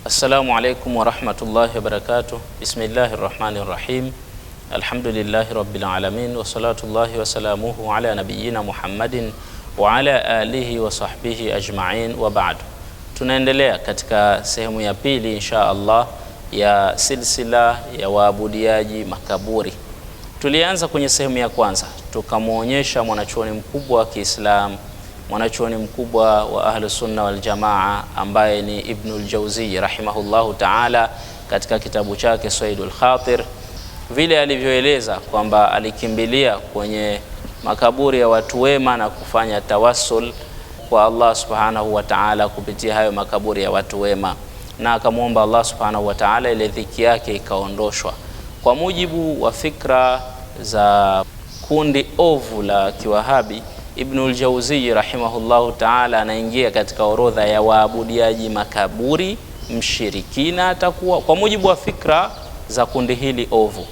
Assalamu alaikum wa rahmatullahi wa barakatuh. Bismillahir rahmanir rahim. Alhamdulillahi rabbil alamin wa salatullahi wa salamuhu ala nabiyyina Muhammadin wa ala alihi wa sahbihi ajma'in wa ba'd. Tunaendelea katika sehemu ya pili insha Allah ya silsila ya waabudiaji makaburi. Tulianza kwenye sehemu ya kwanza, tukamuonyesha mwanachuoni mkubwa wa Kiislamu, mwanachuoni mkubwa wa Ahlus Sunna wal Jamaa ambaye ni Ibnul Jawzi rahimahullahu ta'ala katika kitabu chake Saidul Khatir, vile alivyoeleza kwamba alikimbilia kwenye makaburi ya watu wema na kufanya tawassul kwa Allah subhanahu wa ta'ala kupitia hayo makaburi ya watu wema, na akamwomba Allah subhanahu wa ta'ala ile dhiki yake ikaondoshwa. Kwa mujibu wa fikra za kundi ovu la Kiwahabi, Ibnul Jawzi rahimahullahu ta'ala anaingia katika orodha ya waabudiaji makaburi mshirikina, atakuwa kwa mujibu wa fikra za kundi hili ovu.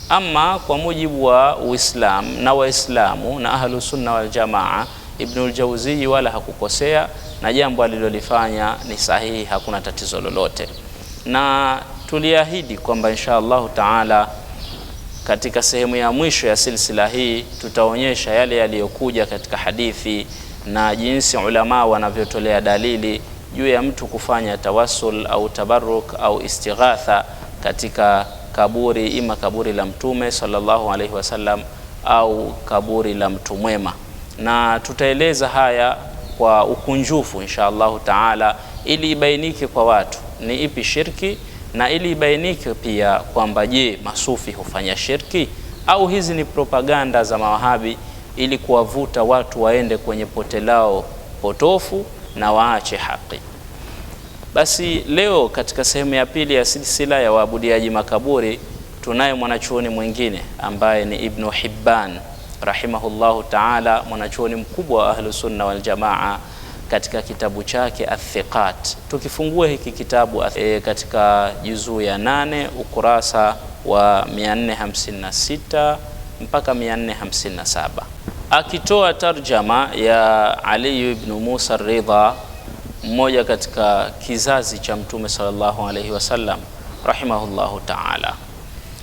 Ama kwa mujibu wa Uislamu na Waislamu na Ahlus Sunna wal Jamaa, Ibnul Jawzi wala hakukosea na jambo alilolifanya ni sahihi, hakuna tatizo lolote. Na tuliahidi kwamba insha Allah ta'ala katika sehemu ya mwisho ya silsila hii tutaonyesha yale yaliyokuja katika hadithi na jinsi ulama wanavyotolea dalili juu ya mtu kufanya tawassul au tabarruk au istighatha katika kaburi, ima kaburi la Mtume sallallahu alaihi wasallam au kaburi la mtu mwema, na tutaeleza haya kwa ukunjufu insha Allah taala, ili ibainike kwa watu ni ipi shirki, na ili ibainike pia kwamba je, masufi hufanya shirki au hizi ni propaganda za mawahabi ili kuwavuta watu waende kwenye pote lao potofu na waache haki. Basi leo katika sehemu ya pili ya silsila ya waabudiaji makaburi tunaye mwanachuoni mwingine ambaye ni Ibn Hibban rahimahullahu ta'ala, mwanachuoni mkubwa wa Ahlus Sunna wal Jamaa katika kitabu chake Athiqat. Tukifungua hiki kitabu katika juzuu ya 8 ukurasa wa 456 mpaka 457, akitoa tarjama ya Ali ibn Musa Ridha, mmoja katika kizazi cha Mtume sallallahu alaihi wasallam rahimahullahu ta'ala.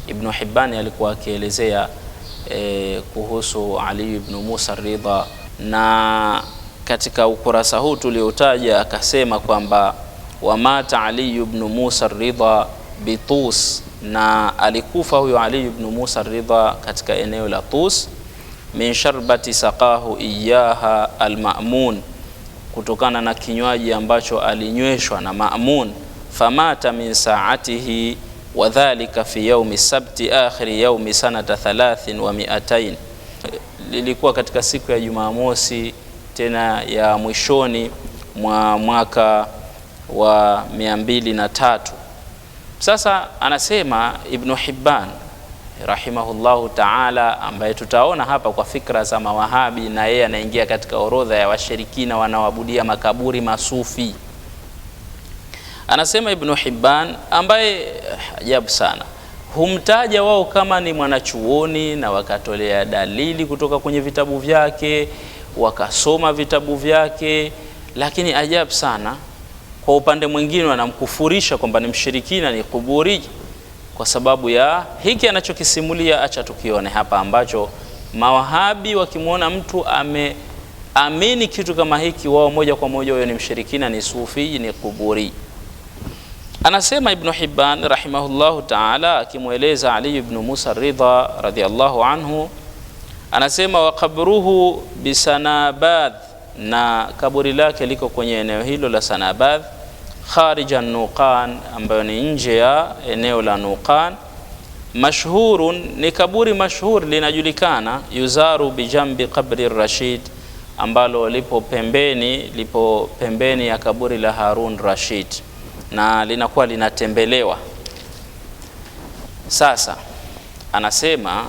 Ibn Hibban alikuwa akielezea kuhusu Ali ibn Musa Ridha, na katika ukurasa huu tuliotaja akasema kwamba wamata Ali ibn Musa Ridha bitus, na alikufa huyo Ali ibn Musa Ridha katika eneo la Tus, min sharbati saqahu iyaha al-Ma'mun, kutokana na kinywaji ambacho alinyweshwa na Ma'mun. Famata min saatihi wa dhalika fi yaumi sabti akhiri yaumi sanata 300, lilikuwa katika siku ya Jumamosi tena ya mwishoni mwa mwaka wa 203. Sasa anasema Ibn Hibban rahimahullahu ta'ala, ambaye tutaona hapa kwa fikra za mawahabi, na yeye anaingia katika orodha ya washirikina wanaoabudia makaburi masufi. Anasema Ibn Hibban, ambaye ajabu sana, humtaja wao kama ni mwanachuoni na wakatolea dalili kutoka kwenye vitabu vyake, wakasoma vitabu vyake, lakini ajabu sana kwa upande mwingine wanamkufurisha kwamba ni mshirikina, ni kuburi, kwa sababu ya hiki anachokisimulia. Acha tukione hapa, ambacho mawahabi wakimwona mtu ameamini kitu kama hiki, wao moja kwa moja huyo ni mshirikina, ni sufi, ni kuburi. Anasema Ibn Hibban rahimahullahu ta'ala akimweleza Ali ibn Musa Ridha radhiyallahu anhu, anasema wa qabruhu bisanabadh, na kaburi lake liko kwenye eneo hilo la Sanabadh, kharija Nuqan, ambayo ni nje ya eneo la Nuqan. Mashhurun, ni kaburi mashhur, linajulikana. Yuzaru bijambi qabri Rashid, ambalo lipo pembeni ya kaburi la Harun Rashid, na linakuwa linatembelewa. Sasa anasema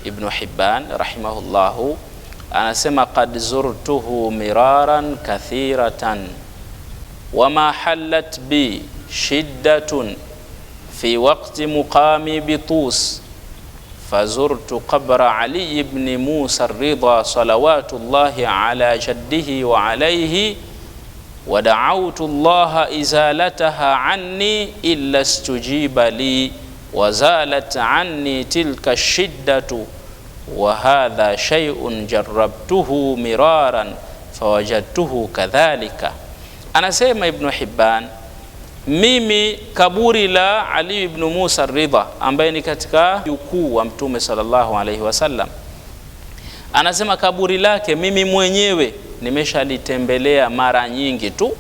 Ibn Hibban rahimahullahu, anasema qad zurtuhu miraran kathiratan wama hallat bi shiddatun fi waqti muqami bitus fazurtu qabra Ali ibn Musa Ridha salawatullahi ala jaddihi wa alayhi wada'awtu Allaha izalataha anni illa istujiba li wazalat anni tilka shiddatu wa hadha shay'un jarrabtuhu miraran fawajadtuhu kadhalika. Anasema Ibn Hibban, mimi kaburi la Ali ibn Musa Ridha ambaye ni katika ukuu wa Mtume sallallahu alaihi wasallam, anasema kaburi lake mimi mwenyewe nimeshalitembelea mara nyingi tu,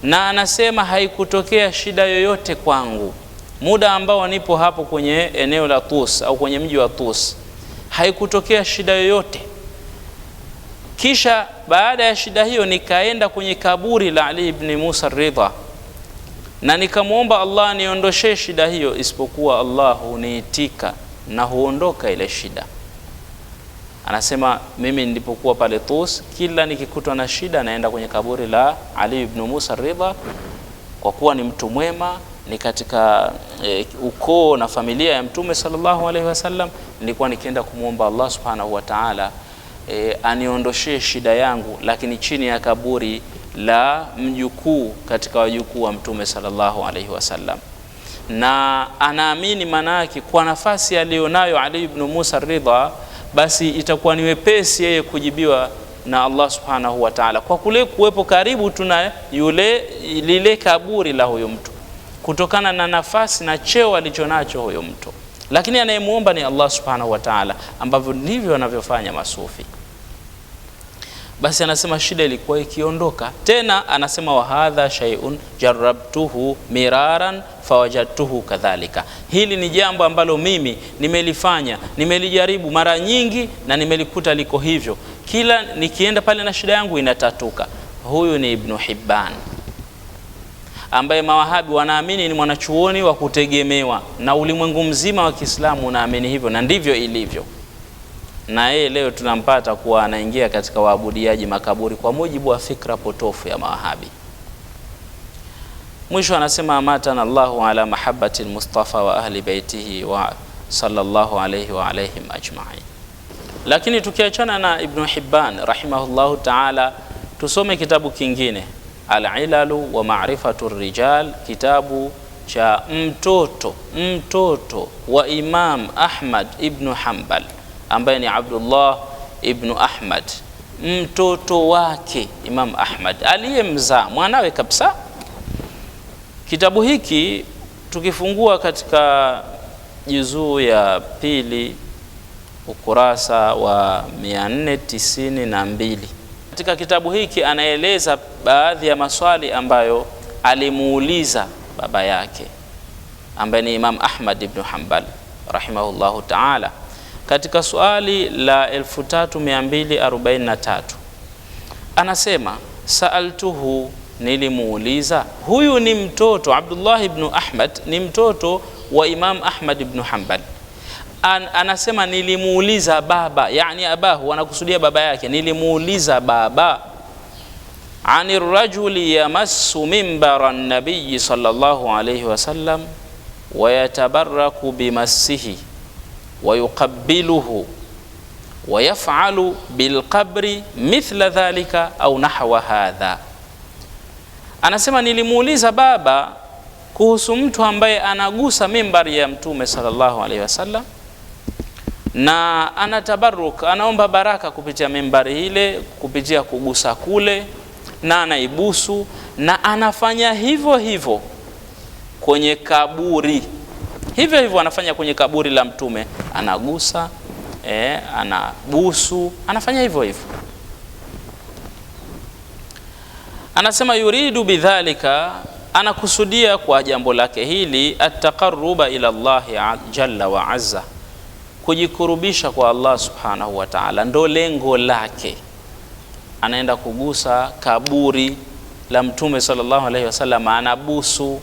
na anasema haikutokea shida yoyote kwangu muda ambao nipo hapo kwenye eneo la Tus au kwenye mji wa Tus, haikutokea shida yoyote. Kisha baada ya shida hiyo nikaenda kwenye kaburi la Ali ibn Musa Ridha na nikamwomba Allah niondoshe shida hiyo, isipokuwa Allah huniitika na huondoka ile shida. Anasema mimi nilipokuwa pale Tus, kila nikikutwa na shida naenda kwenye kaburi la Ali ibn Musa Ridha, kwa kuwa ni mtu mwema, ni katika ukoo na familia ya Mtume sallallahu alaihi wasallam. Nilikuwa nikienda kumwomba Allah subhanahu wa ta'ala aniondoshe shida yangu, lakini chini ya kaburi la mjukuu katika wajukuu wa Mtume sallallahu alaihi wasallam. Na anaamini manaki kwa nafasi alionayo Ali ibn Musa Ridha, basi itakuwa ni wepesi yeye kujibiwa na Allah subhanahu wa ta'ala, kwa kule kuwepo karibu tuna lile kaburi la huyo mtu, kutokana na nafasi na cheo alichonacho huyo mtu. Lakini anayemuomba ni Allah subhanahu wa ta'ala, ambavyo ndivyo wanavyofanya masufi. Basi anasema shida ilikuwa ikiondoka. Tena anasema wa hadha shay'un jarrabtuhu miraran fawajadtuhu kadhalika, hili ni jambo ambalo mimi nimelifanya, nimelijaribu mara nyingi na nimelikuta liko hivyo, kila nikienda pale na shida yangu inatatuka. Huyu ni Ibn Hibban ambaye mawahabi wanaamini ni mwanachuoni wa kutegemewa, na ulimwengu mzima wa Kiislamu unaamini hivyo, na ndivyo ilivyo. Na yeye leo tunampata kuwa anaingia katika waabudiaji makaburi kwa mujibu wa fikra potofu ya mawahabi. Mwisho anasema amatana Allahu ala mahabbati al-Mustafa wa ahli baitihi wa sallallahu alayhi wa alayhim ajma'in. Lakini tukiachana na Ibn Hibban rahimahullahu ta'ala, tusome kitabu kingine, Al-Ilalu wa Ma'rifatu Rijal, kitabu cha mtoto wa Imam Ahmad ibn Hanbal ambaye ni Abdullah ibn Ahmad, mtoto wake Imam Ahmad aliyemzaa mwanawe kabisa. Kitabu hiki tukifungua katika juzuu ya pili ukurasa wa 492, katika kitabu hiki anaeleza baadhi ya maswali ambayo alimuuliza baba yake ambaye ni Imam Ahmad ibn Hanbal rahimahullahu ta'ala. Katika swali la 3243 anasema saaltuhu, nilimuuliza. Huyu ni mtoto Abdullah ibn Ahmad, ni mtoto wa Imam Ahmad ibn Hanbal. Anasema nilimuuliza baba, yani abahu, anakusudia baba yake. Nilimuuliza baba, ani rajuli yamassu minbara nabii sallallahu alayhi wasallam wa yatabarraku bimassihi wa yuqabbiluhu wa yaf'alu bilqabri mithla dhalika au nahwa hadha. Anasema nilimuuliza baba kuhusu mtu ambaye anagusa mimbari ya Mtume sallallahu alaihi wasallam na anatabarruk, anaomba baraka kupitia mimbari ile, kupitia kugusa kule, na anaibusu, na anafanya hivyo hivyo kwenye kaburi. Hivyo hivyo anafanya kwenye kaburi la Mtume, anagusa, anabusu, anafanya hivyo hivyo. Anasema yuridu bidhalika, anakusudia kwa jambo lake hili at-taqarruba ila Allah jalla wa azza, kujikurubisha kwa Allah subhanahu wa ta'ala, ndo lengo lake. Anaenda kugusa kaburi la Mtume sallallahu alaihi wasallam, anabusu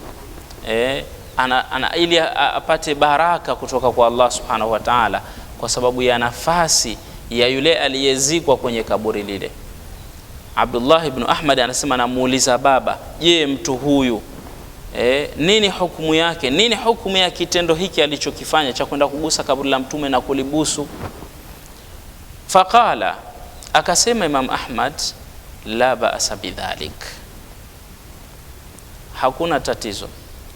ili apate baraka kutoka kwa Allah subhanahu wa ta'ala, kwa sababu ya nafasi ya yule aliyezikwa kwenye kaburi lile. Abdullah ibn Ahmad anasema namuuliza baba, je, mtu huyu nini hukumu yake? Nini hukumu ya kitendo hiki alichokifanya cha kwenda kugusa kaburi la Mtume na kulibusu? Faqala, akasema Imam Ahmad, la ba'sa bidhalik, hakuna tatizo,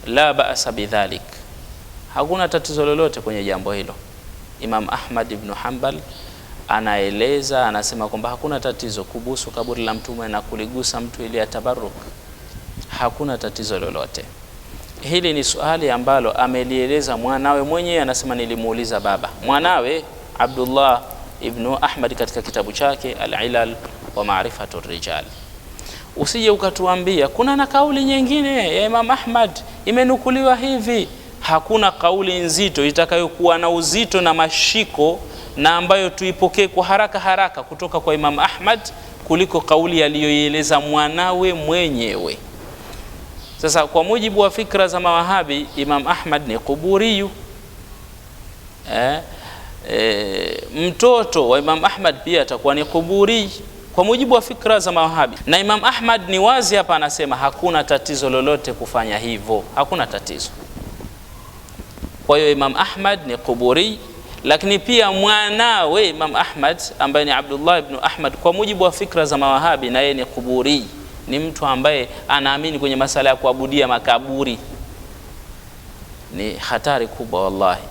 la ba'sa bidhalik, hakuna tatizo lolote kwenye jambo hilo. Imam Ahmad ibn Hanbal anaeleza, anasema kwamba hakuna tatizo kubusu kaburi la Mtume na kuligusa mtu ili atabaruk, hakuna tatizo lolote. Hili ni swali ambalo amelieleza mwanawe mwenyewe, anasema nilimuuliza baba. Mwanawe Abdullah ibn Ahmad katika kitabu chake Al-Ilal wa Ma'rifatu Rijal. Usije ukatuambia kuna na kauli nyingine ya Imam Ahmad imenukuliwa hivi. Hakuna kauli nzito itakayokuwa na uzito na mashiko na ambayo tuipokee kwa haraka haraka kutoka kwa Imam Ahmad kuliko kauli aliyoieleza mwanawe mwenyewe. Sasa kwa mujibu wa fikra za Mawahabi, Imam Ahmad ni kuburiyu. Mtoto wa Imam Ahmad pia atakuwa ni kuburi kwa mujibu wa fikra za Mawahabi. Na Imam Ahmad ni wazi hapa, anasema hakuna tatizo lolote kufanya hivyo, hakuna tatizo. Kwa hiyo Imam Ahmad ni kuburi, lakini pia mwanawe Imam Ahmad ambaye ni Abdullah ibn Ahmad kwa mujibu wa fikra za Mawahabi na yeye ni kuburi, ni mtu ambaye anaamini kwenye masala ya kuabudia makaburi. Ni hatari kubwa wallahi.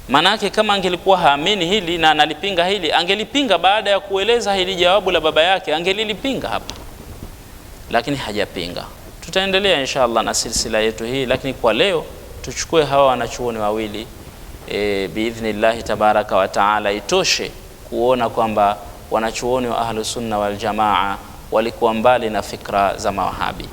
Manake kama angelikuwa haamini hili na analipinga hili, angelipinga baada ya kueleza hili jawabu la baba yake, angelilipinga hapa, lakini hajapinga. Tutaendelea inshallah na silsila yetu hii, lakini kwa leo tuchukue hawa wanachuoni wawili biidhnillah tabaraka wa taala. Itoshe kuona kwamba wanachuoni wa Ahlus Sunna wal Jamaa walikuwa mbali na fikra za Mawahabi.